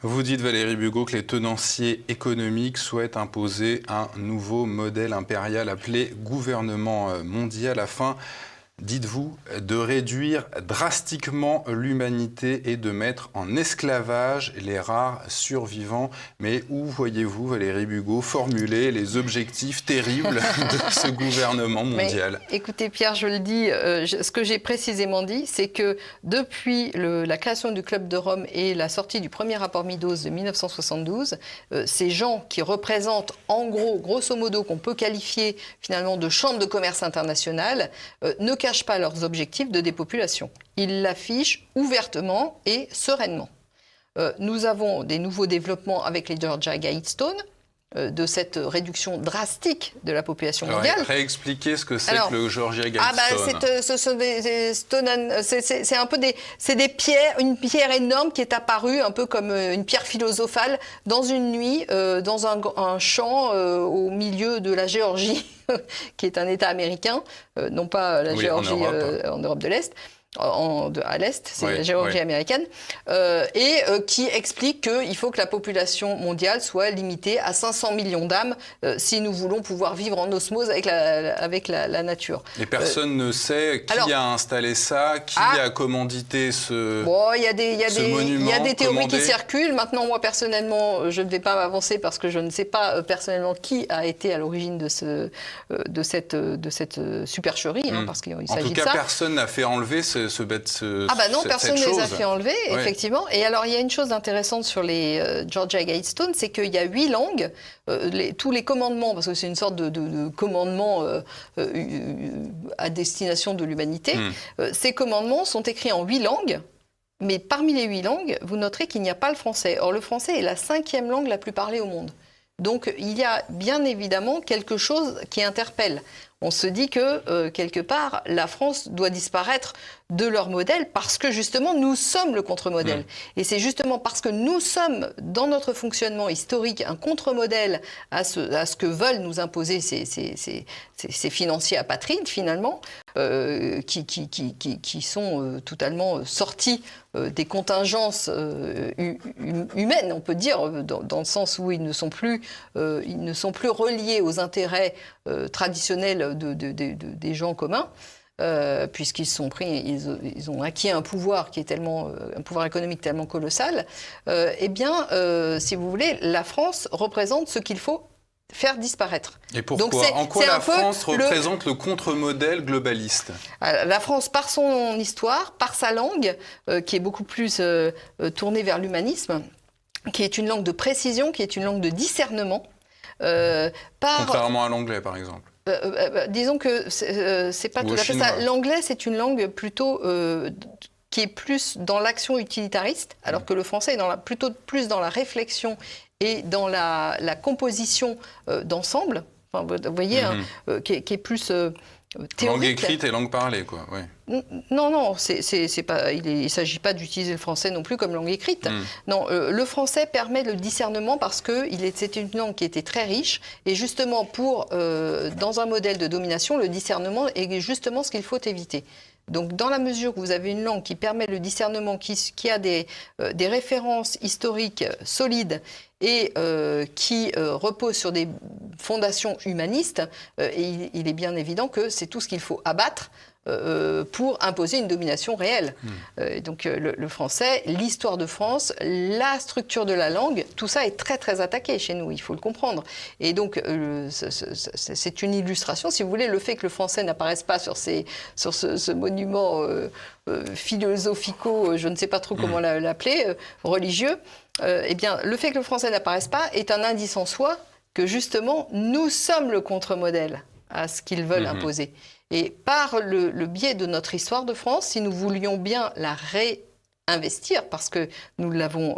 Vous dites, Valérie Bugeaud, que les tenanciers économiques souhaitent imposer un nouveau modèle impérial appelé gouvernement mondial afin, dites-vous, de réduire drastiquement l'humanité et de mettre en esclavage les rares survivants. Mais où voyez-vous, Valérie Bugeaud, formuler les objectifs terribles de ce gouvernement mondial? Mais, écoutez, Pierre, je le dis, ce que j'ai précisément dit, c'est que depuis la création du Club de Rome et la sortie du premier rapport Meadows de 1972, ces gens qui représentent, en gros, grosso modo, qu'on peut qualifier finalement de chambre de commerce internationale, ne cachent pas leurs objectifs de dépopulation. Ils l'affichent ouvertement et sereinement. Nous avons des nouveaux développements avec les Georgia Guidestones, de cette réduction drastique de la population mondiale. Réexpliquez ce que c'est que le Georgia Guidestone. Ce sont c'est un peu des pierres, une pierre énorme qui est apparue un peu comme une pierre philosophale dans une nuit, dans un champ au milieu de la Géorgie, qui est un État américain, non pas la Géorgie en Europe de l'Est. à l'Est, c'est la Géorgie américaine, et qui explique qu'il faut que la population mondiale soit limitée à 500 millions d'âmes si nous voulons pouvoir vivre en osmose avec la nature. Et personne ne sait qui a installé ça, qui a commandité ce monument. Il y a des théories qui circulent. Maintenant, moi, personnellement, je ne vais pas m'avancer parce que je ne sais pas personnellement qui a été à l'origine de cette supercherie, parce qu'il s'agit de ça. En tout cas, personne n'a fait enlever personne ne les a fait enlever, effectivement. Et alors, il y a une chose intéressante sur les Georgia Guidestones, c'est qu'il y a 8 langues, tous les commandements, parce que c'est une sorte de commandement à destination de l'humanité, ces commandements sont écrits en 8 langues, mais parmi les 8 langues, vous noterez qu'il n'y a pas le français. Or, le français est la 5e langue la plus parlée au monde. Donc, il y a bien évidemment quelque chose qui interpelle. On se dit que, quelque part, la France doit disparaître de leur modèle parce que, justement, nous sommes le contre-modèle. Et c'est justement parce que nous sommes, dans notre fonctionnement historique, un contre-modèle à ce que veulent nous imposer ces financiers apatrides, finalement, qui sont totalement sortis des contingences humaines, on peut dire, dans le sens où ils ne sont plus reliés aux intérêts traditionnels des gens communs, puisqu'ils ont acquis un pouvoir qui est un pouvoir économique tellement colossal. Si vous voulez, la France représente ce qu'il faut faire disparaître. Et pourquoi ? En quoi la France représente le contre-modèle globaliste ? La France, par son histoire, par sa langue, qui est beaucoup plus tournée vers l'humanisme, qui est une langue de précision, qui est une langue de discernement. Contrairement à l'anglais, par exemple. Disons que c'est pas tout à fait ça. L'anglais, c'est une langue plutôt qui est plus dans l'action utilitariste, alors que le français est plutôt plus dans la réflexion et dans la composition d'ensemble. Enfin, vous voyez, qui est plus théorique. Langue écrite et langue parlée, quoi. Ouais. Non, c'est pas. Il s'agit pas d'utiliser le français non plus comme langue écrite. Non, le français permet le discernement parce que c'est une langue qui était très riche et justement dans un modèle de domination, le discernement est justement ce qu'il faut éviter. Donc, dans la mesure où vous avez une langue qui permet le discernement, qui a des références historiques solides et qui repose sur des fondations humanistes, il est bien évident que c'est tout ce qu'il faut abattre pour imposer une domination réelle. Donc le français, l'histoire de France, la structure de la langue, tout ça est très très attaqué chez nous, il faut le comprendre. Et donc c'est une illustration, si vous voulez, le fait que le français n'apparaisse pas sur ce monument philosophico, je ne sais pas trop comment l'appeler, religieux, le fait que le français n'apparaisse pas est un indice en soi que justement nous sommes le contre-modèle à ce qu'ils veulent imposer. Et par le biais de notre histoire de France, si nous voulions bien la réinvestir, parce que nous l'avons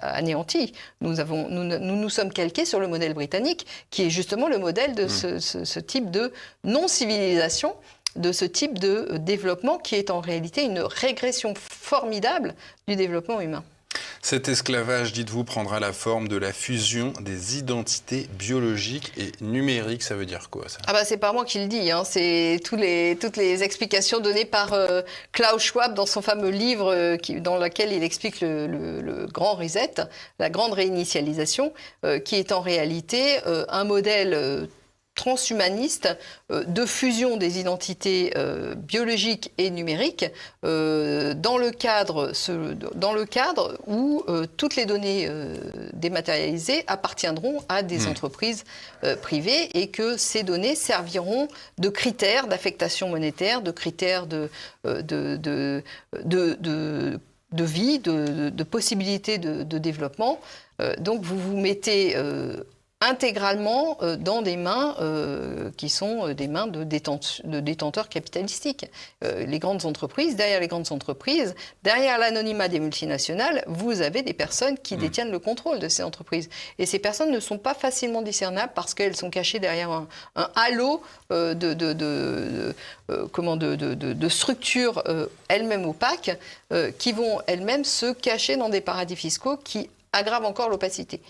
anéantie, nous sommes calqués sur le modèle britannique, qui est justement le modèle de ce type de non-civilisation, de ce type de développement qui est en réalité une régression formidable du développement humain. Cet esclavage, dites-vous, prendra la forme de la fusion des identités biologiques et numériques. Ça veut dire quoi, ça ? C'est pas moi qui le dis. C'est toutes les explications données par Klaus Schwab dans son fameux livre dans lequel il explique le grand reset, la grande réinitialisation, qui est en réalité un modèle transhumaniste de fusion des identités biologiques et numériques dans le cadre où toutes les données dématérialisées appartiendront à des entreprises privées et que ces données serviront de critères d'affectation monétaire, de critères de vie, de possibilités de développement. Donc vous vous mettez intégralement dans des mains qui sont des mains de détenteurs capitalistiques. Les grandes entreprises, derrière l'anonymat des multinationales, vous avez des personnes qui détiennent le contrôle de ces entreprises. Et ces personnes ne sont pas facilement discernables parce qu'elles sont cachées derrière un halo de structures elles-mêmes opaques qui vont elles-mêmes se cacher dans des paradis fiscaux qui aggrave encore l'opacité.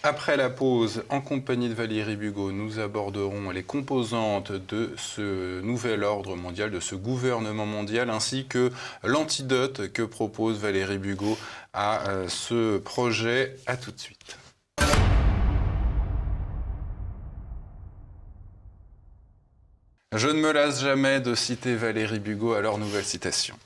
Après la pause, en compagnie de Valérie Bugeaud, nous aborderons les composantes de ce nouvel ordre mondial, de ce gouvernement mondial, ainsi que l'antidote que propose Valérie Bugeaud à ce projet. À tout de suite. Je ne me lasse jamais de citer Valérie Bugeaud, alors nouvelle citation.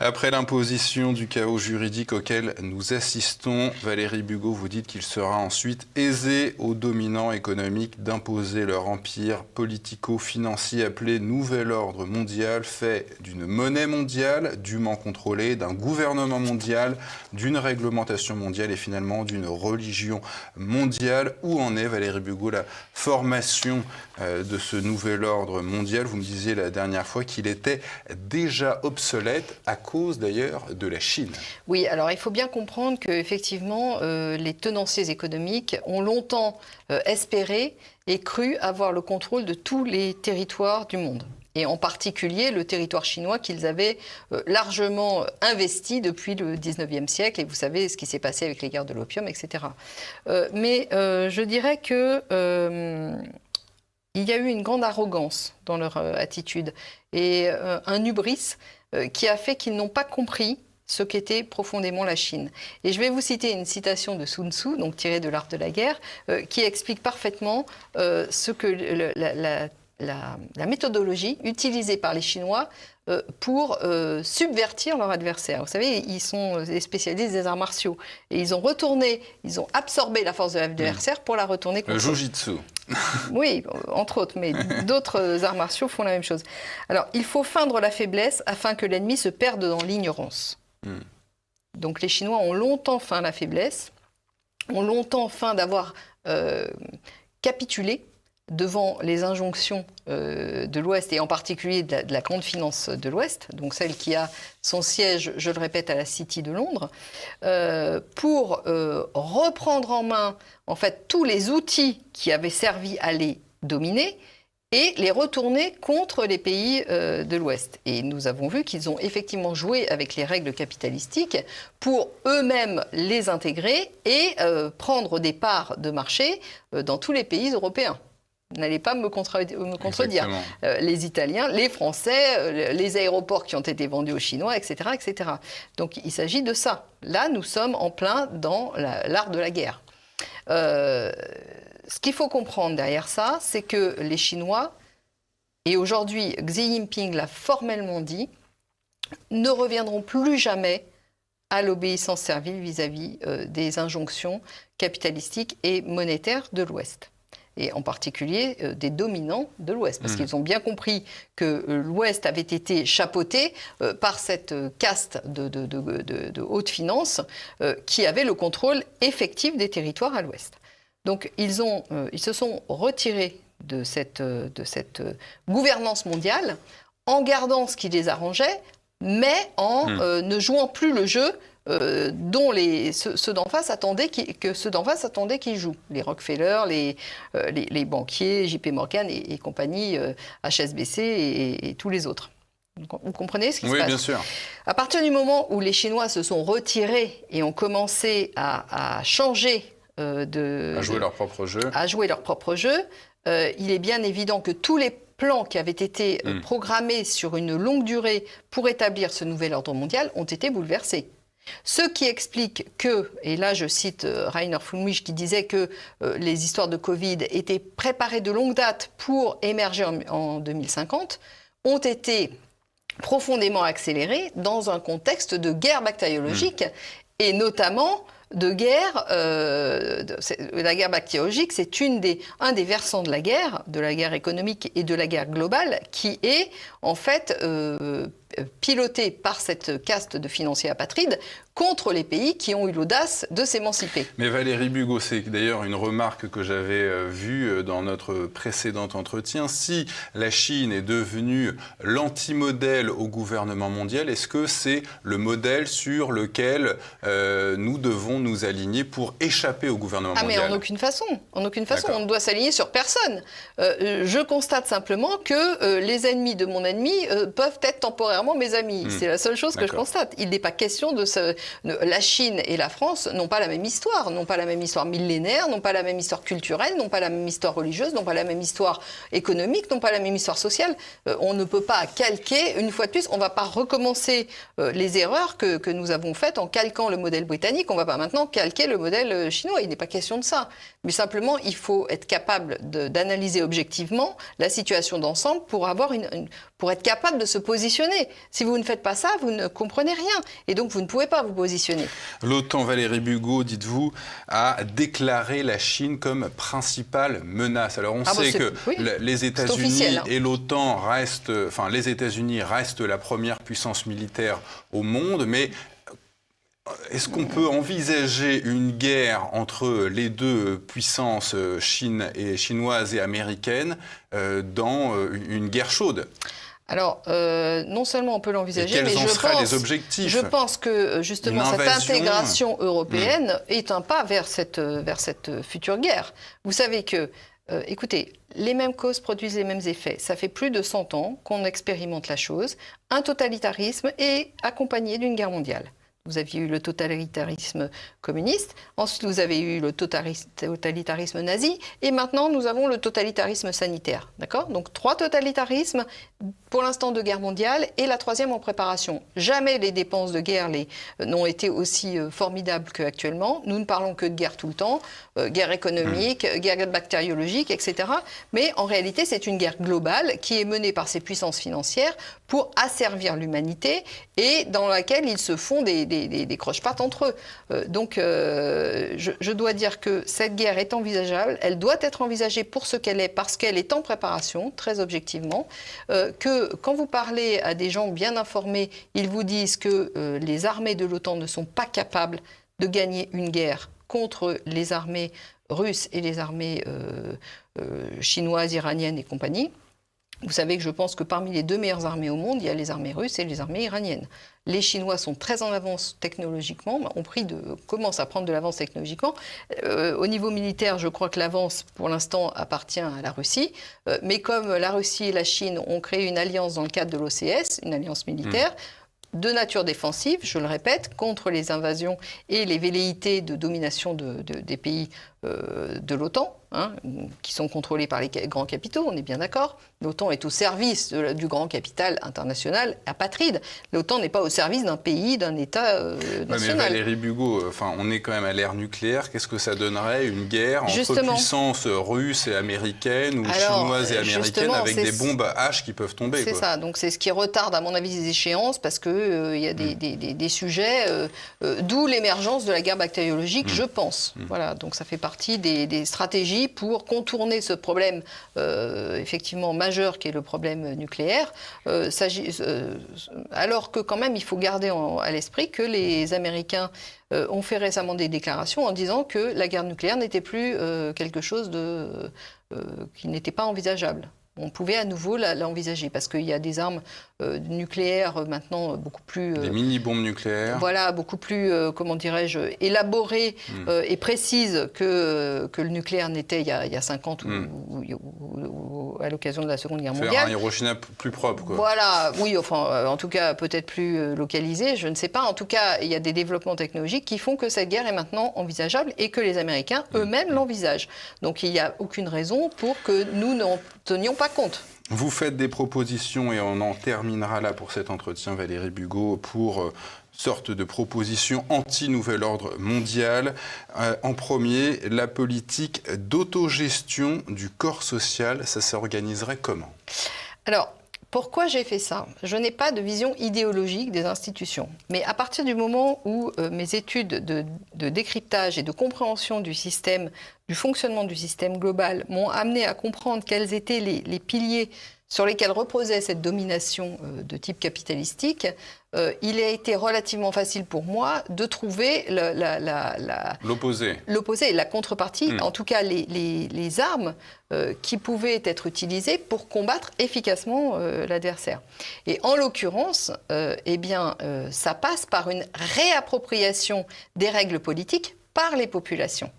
Après l'imposition du chaos juridique auquel nous assistons, Valérie Bugeaud, vous dites qu'il sera ensuite aisé aux dominants économiques d'imposer leur empire politico-financier appelé Nouvel Ordre Mondial, fait d'une monnaie mondiale dûment contrôlée, d'un gouvernement mondial, d'une réglementation mondiale et finalement d'une religion mondiale. Où en est, Valérie Bugeaud, la formation de ce Nouvel Ordre Mondial? Vous me disiez la dernière fois qu'il était déjà obsolète à cause d'ailleurs de la Chine. Oui, alors il faut bien comprendre qu'effectivement, les tenanciers économiques ont longtemps espéré et cru avoir le contrôle de tous les territoires du monde. Et en particulier le territoire chinois qu'ils avaient largement investi depuis le 19e siècle. Et vous savez ce qui s'est passé avec les guerres de l'opium, etc. Mais je dirais que... il y a eu une grande arrogance dans leur attitude et un hubris qui a fait qu'ils n'ont pas compris ce qu'était profondément la Chine. Et je vais vous citer une citation de Sun Tzu, donc tirée de l'art de la guerre, qui explique parfaitement ce que la méthodologie utilisée par les Chinois pour subvertir leur adversaire. Vous savez, ils sont des spécialistes des arts martiaux. Et ils ont absorbé la force de l'adversaire pour la retourner contre eux. Le jujitsu. Oui, entre autres, mais d'autres arts martiaux font la même chose. Alors, il faut feindre la faiblesse afin que l'ennemi se perde dans l'ignorance. Donc, les Chinois ont longtemps feint la faiblesse, ont longtemps feint d'avoir capitulé devant les injonctions de l'Ouest, et en particulier de la grande finance de l'Ouest, donc celle qui a son siège, je le répète, à la City de Londres, pour reprendre en main en fait tous les outils qui avaient servi à les dominer et les retourner contre les pays de l'Ouest. Et nous avons vu qu'ils ont effectivement joué avec les règles capitalistiques pour eux-mêmes les intégrer et prendre des parts de marché dans tous les pays européens. N'allez pas me contredire. Les Italiens, les Français, les aéroports qui ont été vendus aux Chinois, etc., etc. Donc il s'agit de ça. Là, nous sommes en plein dans l'art de la guerre. Ce qu'il faut comprendre derrière ça, c'est que les Chinois, et aujourd'hui Xi Jinping l'a formellement dit, ne reviendront plus jamais à l'obéissance servile vis-à-vis des injonctions capitalistiques et monétaires de l'Ouest. Et en particulier des dominants de l'Ouest, parce qu'ils ont bien compris que l'Ouest avait été chapeauté par cette caste de haute finance qui avait le contrôle effectif des territoires à l'Ouest. Donc ils se sont retirés de cette gouvernance mondiale en gardant ce qui les arrangeait, mais en ne jouant plus le jeu dont ceux d'en face attendaient qu'ils jouent. Les Rockefeller, les banquiers, JP Morgan et compagnie, HSBC et tous les autres. Vous comprenez ce qui se passe ? Oui, bien sûr. À partir du moment où les Chinois se sont retirés et ont commencé à changer à jouer leur propre jeu, il est bien évident que tous les plans qui avaient été programmés sur une longue durée pour établir ce nouvel ordre mondial ont été bouleversés. Ce qui explique que, et là je cite Rainer Fulmich qui disait que les histoires de Covid étaient préparées de longue date pour émerger en 2050, ont été profondément accélérées dans un contexte de guerre bactériologique et notamment de guerre. La guerre bactériologique, c'est un des versants de la guerre économique et de la guerre globale qui est en fait piloté par cette caste de financiers apatrides contre les pays qui ont eu l'audace de s'émanciper. Mais Valérie Bugeaud, c'est d'ailleurs une remarque que j'avais vue dans notre précédent entretien. Si la Chine est devenue l'anti-modèle au gouvernement mondial, est-ce que c'est le modèle sur lequel nous devons nous aligner pour échapper au gouvernement mondial ? Mais en aucune façon. En aucune façon. On ne doit s'aligner sur personne. Je constate simplement que les ennemis de mon ennemi peuvent être temporairement clairement mes amis. C'est la seule chose que je constate. Il n'est pas question de la Chine et la France n'ont pas la même histoire, n'ont pas la même histoire millénaire, n'ont pas la même histoire culturelle, n'ont pas la même histoire religieuse, n'ont pas la même histoire économique, n'ont pas la même histoire sociale. On ne peut pas calquer, une fois de plus, on ne va pas recommencer les erreurs que nous avons faites en calquant le modèle britannique. On ne va pas maintenant calquer le modèle chinois. Il n'est pas question de ça. Mais simplement, il faut être capable d'analyser objectivement la situation d'ensemble pour être capable de se positionner. Si vous ne faites pas ça, vous ne comprenez rien. Et donc, vous ne pouvez pas vous positionner. L'OTAN, Valérie Bugeaud, dites-vous, a déclaré la Chine comme principale menace. Alors, on sait que les États-Unis et l'OTAN restent... Enfin, les États-Unis restent la première puissance militaire au monde, mais... Est-ce qu'on peut envisager une guerre entre les deux puissances chinoises et américaines dans une guerre chaude ? Alors, non seulement on peut l'envisager, mais les objectifs ? Je pense que justement cette intégration européenne est un pas vers cette future guerre. Vous savez que, écoutez, les mêmes causes produisent les mêmes effets. Ça fait plus de 100 ans qu'on expérimente la chose. Un totalitarisme est accompagné d'une guerre mondiale. Vous aviez eu le totalitarisme communiste, ensuite vous avez eu le totalitarisme nazi, et maintenant nous avons le totalitarisme sanitaire. D'accord ? Donc 3 totalitarismes, pour l'instant 2 guerres mondiales, et la 3e en préparation. Jamais les dépenses de guerre n'ont été aussi formidables qu'actuellement. Nous ne parlons que de guerre tout le temps, guerre économique, guerre bactériologique, etc. Mais en réalité, c'est une guerre globale qui est menée par ces puissances financières pour asservir l'humanité et dans laquelle ils se font des croche-pattes entre eux. Donc, je dois dire que cette guerre est envisageable. Elle doit être envisagée pour ce qu'elle est, parce qu'elle est en préparation, très objectivement. Que quand vous parlez à des gens bien informés, ils vous disent que les armées de l'OTAN ne sont pas capables de gagner une guerre contre les armées russes et les armées chinoises, iraniennes et compagnie. Vous savez que je pense que parmi les 2 meilleures armées au monde, il y a les armées russes et les armées iraniennes. Les Chinois sont très en avance technologiquement, commencent à prendre de l'avance technologiquement. Au niveau militaire, je crois que l'avance, pour l'instant, appartient à la Russie. Mais comme la Russie et la Chine ont créé une alliance dans le cadre de l'OCS, une alliance militaire, de nature défensive, je le répète, contre les invasions et les velléités de domination des pays de l'OTAN, qui sont contrôlés par les grands capitaux, on est bien d'accord. L'OTAN est au service du grand capital international apatride. L'OTAN n'est pas au service d'un pays, d'un État national. Mais Valérie Bugeaud, on est quand même à l'ère nucléaire. Qu'est-ce que ça donnerait, une guerre entre puissances russes et américaines ou chinoises et américaines avec des bombes H qui peuvent tomber? C'est ça. Donc c'est ce qui retarde, à mon avis, les échéances parce qu'il y a des sujets, d'où l'émergence de la guerre bactériologique, je pense. Voilà. Donc ça fait partie des stratégies pour contourner ce problème effectivement majeur qui est le problème nucléaire, alors que quand même il faut garder à l'esprit que les Américains ont fait récemment des déclarations en disant que la guerre nucléaire n'était plus quelque chose qui n'était pas envisageable. On pouvait à nouveau l'envisager parce qu'il y a des armes nucléaires maintenant beaucoup plus... des mini-bombes nucléaires. Voilà, beaucoup plus, comment dirais-je, élaborées et précises que le nucléaire n'était il y a 50 ou à l'occasion de la Seconde Guerre mondiale. Faire un Hiroshima plus propre, quoi. Voilà, oui, enfin, en tout cas, peut-être plus localisé, je ne sais pas. En tout cas, il y a des développements technologiques qui font que cette guerre est maintenant envisageable et que les Américains eux-mêmes l'envisagent. Donc, il n'y a aucune raison pour que nous n'en tenions pas compte. Vous faites des propositions, et on en terminera là pour cet entretien, Valérie Bugeaud, pour sorte de proposition anti-nouvel ordre mondial. En premier, la politique d'autogestion du corps social, ça s'organiserait comment ? Alors, pourquoi j'ai fait ça ? Je n'ai pas de vision idéologique des institutions. Mais à partir du moment où mes études de décryptage et de compréhension du système, du fonctionnement du système global m'ont amené à comprendre quels étaient les piliers sur lesquels reposait cette domination de type capitalistique, il a été relativement facile pour moi de trouver l'opposé, la contrepartie, en tout cas les armes qui pouvaient être utilisées pour combattre efficacement l'adversaire. Et en l'occurrence, ça passe par une réappropriation des règles politiques par les populations.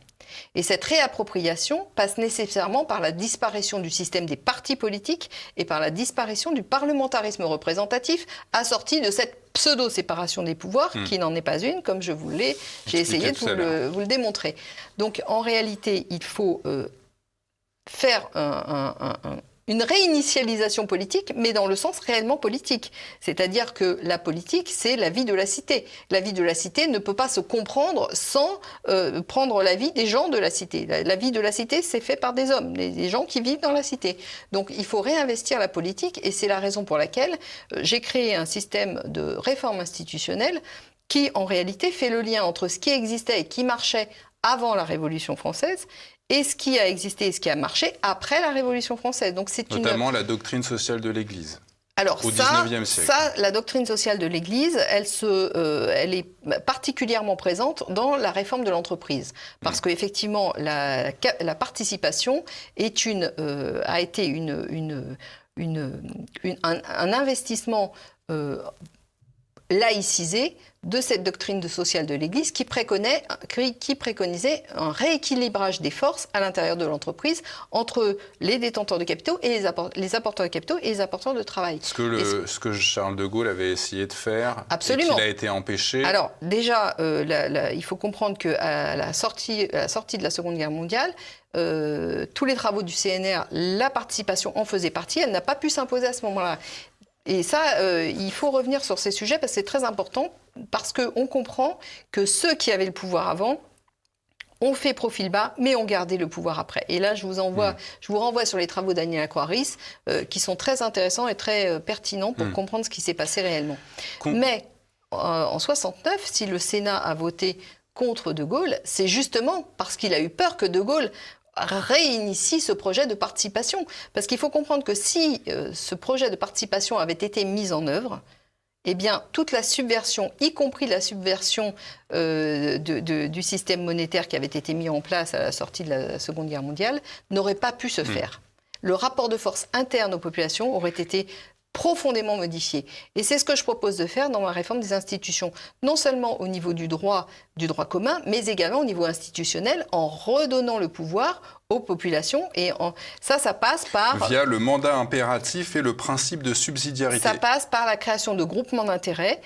Et cette réappropriation passe nécessairement par la disparition du système des partis politiques et par la disparition du parlementarisme représentatif, assorti de cette pseudo-séparation des pouvoirs, qui n'en est pas une, comme j'ai essayé de vous le démontrer. Donc en réalité, il faut faire une réinitialisation politique, mais dans le sens réellement politique. C'est-à-dire que la politique, c'est la vie de la cité. La vie de la cité ne peut pas se comprendre sans prendre la vie des gens de la cité. La vie de la cité, c'est fait par des hommes, des gens qui vivent dans la cité. Donc il faut réinvestir la politique, et c'est la raison pour laquelle j'ai créé un système de réforme institutionnelle qui, en réalité, fait le lien entre ce qui existait et qui marchait avant la Révolution française et ce qui a existé et ce qui a marché après la Révolution française. Donc c'est notamment la doctrine sociale de l'Église. Alors au XIXe siècle. La doctrine sociale de l'Église, elle est particulièrement présente dans la réforme de l'entreprise. Parce qu'effectivement, la participation a été un investissement laïcisé de cette doctrine sociale de l'Église qui préconisait un rééquilibrage des forces à l'intérieur de l'entreprise entre les détenteurs de capitaux et les apporteurs de capitaux et les apporteurs de travail. Ce que Charles de Gaulle avait essayé de faire. Absolument. Et qu'il a été empêché. Alors déjà, il faut comprendre qu'à la sortie de la Seconde Guerre mondiale, tous les travaux du CNR, la participation en faisait partie, elle n'a pas pu s'imposer à ce moment-là. Et ça, il faut revenir sur ces sujets parce que c'est très important, parce qu'on comprend que ceux qui avaient le pouvoir avant ont fait profil bas, mais ont gardé le pouvoir après. Et là, je vous renvoie sur les travaux d'Agnès Aquaris, qui sont très intéressants et très pertinents pour comprendre ce qui s'est passé réellement. Mais en 69, si le Sénat a voté contre De Gaulle, c'est justement parce qu'il a eu peur que De Gaulle réinitie ce projet de participation. Parce qu'il faut comprendre que si ce projet de participation avait été mis en œuvre, eh bien, toute la subversion, y compris la subversion du système monétaire qui avait été mis en place à la sortie de la Seconde Guerre mondiale, n'aurait pas pu se faire. Le rapport de force interne aux populations aurait été profondément modifié. Et c'est ce que je propose de faire dans ma réforme des institutions, non seulement au niveau du droit commun, mais également au niveau institutionnel, en redonnant le pouvoir aux populations. Et ça passe par... Via le mandat impératif et le principe de subsidiarité. Ça passe par la création de groupements d'intérêts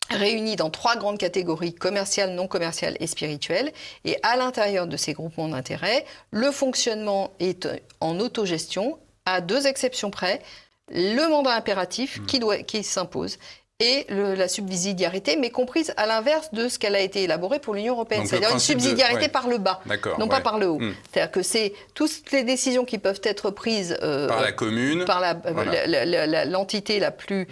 réunis dans 3 grandes catégories, commerciales, non commerciales et spirituelles. Et à l'intérieur de ces groupements d'intérêts, le fonctionnement est en autogestion, à 2 exceptions près, le mandat impératif qui s'impose et la subsidiarité, mais comprise à l'inverse de ce qu'elle a été élaborée pour l'Union européenne. C'est-à-dire une subsidiarité par le bas, non pas par le haut. C'est-à-dire que c'est toutes les décisions qui peuvent être prises par la commune, par l'entité la plus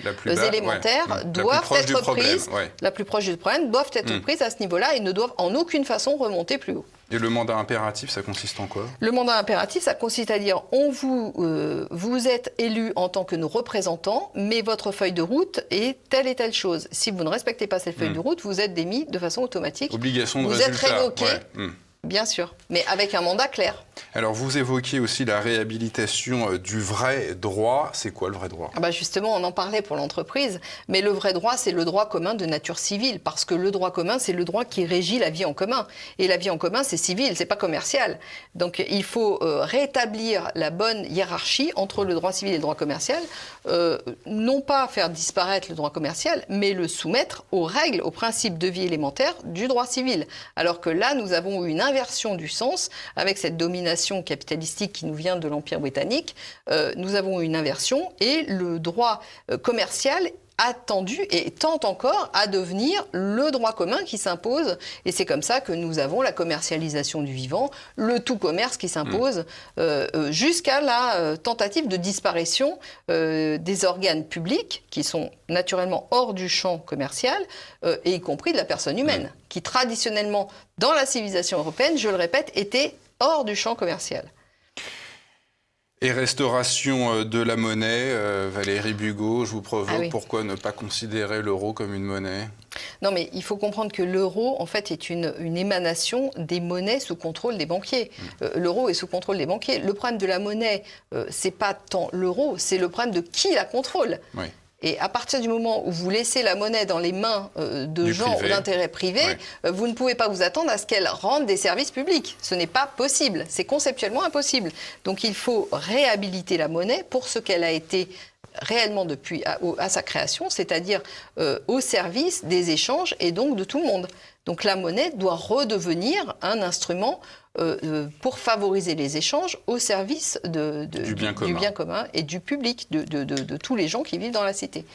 élémentaire, doivent être prises, la plus proche du problème, doivent être prises à ce niveau-là et ne doivent en aucune façon remonter plus haut. Et le mandat impératif, ça consiste en quoi ? Le mandat impératif, ça consiste à dire vous êtes élu en tant que nos représentants, mais votre feuille de route est telle et telle chose. Si vous ne respectez pas cette feuille de route, vous êtes démis de façon automatique. Obligation de vous résultat. Êtes révoqué, bien sûr, mais avec un mandat clair. Alors, vous évoquiez aussi la réhabilitation du vrai droit. C'est quoi le vrai droit ? Justement, on en parlait pour l'entreprise, mais le vrai droit, c'est le droit commun de nature civile, parce que le droit commun, c'est le droit qui régit la vie en commun. Et la vie en commun, c'est civil, c'est pas commercial. Donc, il faut rétablir la bonne hiérarchie entre le droit civil et le droit commercial, non pas faire disparaître le droit commercial, mais le soumettre aux règles, aux principes de vie élémentaires du droit civil. Alors que là, nous avons eu une inversion du sens avec cette domination capitalistique qui nous vient de l'Empire britannique. Nous avons eu une inversion et le droit commercial a tendu et tente encore à devenir le droit commun qui s'impose. Et c'est comme ça que nous avons la commercialisation du vivant, le tout commerce qui s'impose, jusqu'à la tentative de disparition des organes publics qui sont naturellement hors du champ commercial, et y compris de la personne humaine, qui traditionnellement, dans la civilisation européenne, je le répète, était hors du champ commercial. Et restauration de la monnaie, Valérie Bugeaud, je vous provoque, pourquoi ne pas considérer l'euro comme une monnaie ? Non, mais il faut comprendre que l'euro, en fait, est une émanation des monnaies sous contrôle des banquiers. L'euro est sous contrôle des banquiers. Le problème de la monnaie, c'est pas tant l'euro, c'est le problème de qui la contrôle. Et à partir du moment où vous laissez la monnaie dans les mains de gens d'intérêt privé, vous ne pouvez pas vous attendre à ce qu'elle rende des services publics. Ce n'est pas possible. C'est conceptuellement impossible. Donc il faut réhabiliter la monnaie pour ce qu'elle a été réellement depuis à sa création, c'est-à-dire au service des échanges et donc de tout le monde. Donc la monnaie doit redevenir un instrument pour favoriser les échanges au service du bien commun et du public, de tous les gens qui vivent dans la cité.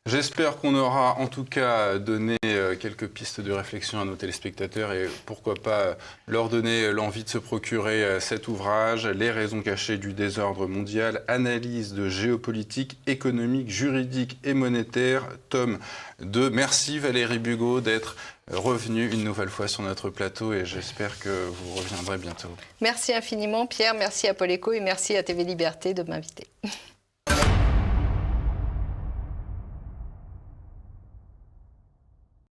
J'espère qu'on aura en tout cas donné quelques pistes de réflexion à nos téléspectateurs et pourquoi pas leur donner l'envie de se procurer cet ouvrage, Les raisons cachées du désordre mondial, analyse de géopolitique, économique, juridique et monétaire, tome 2. Merci Valérie Bugeaud d'être revenue une nouvelle fois sur notre plateau et j'espère que vous reviendrez bientôt. Merci infiniment Pierre, merci à Paul Eco et merci à TV Liberté de m'inviter.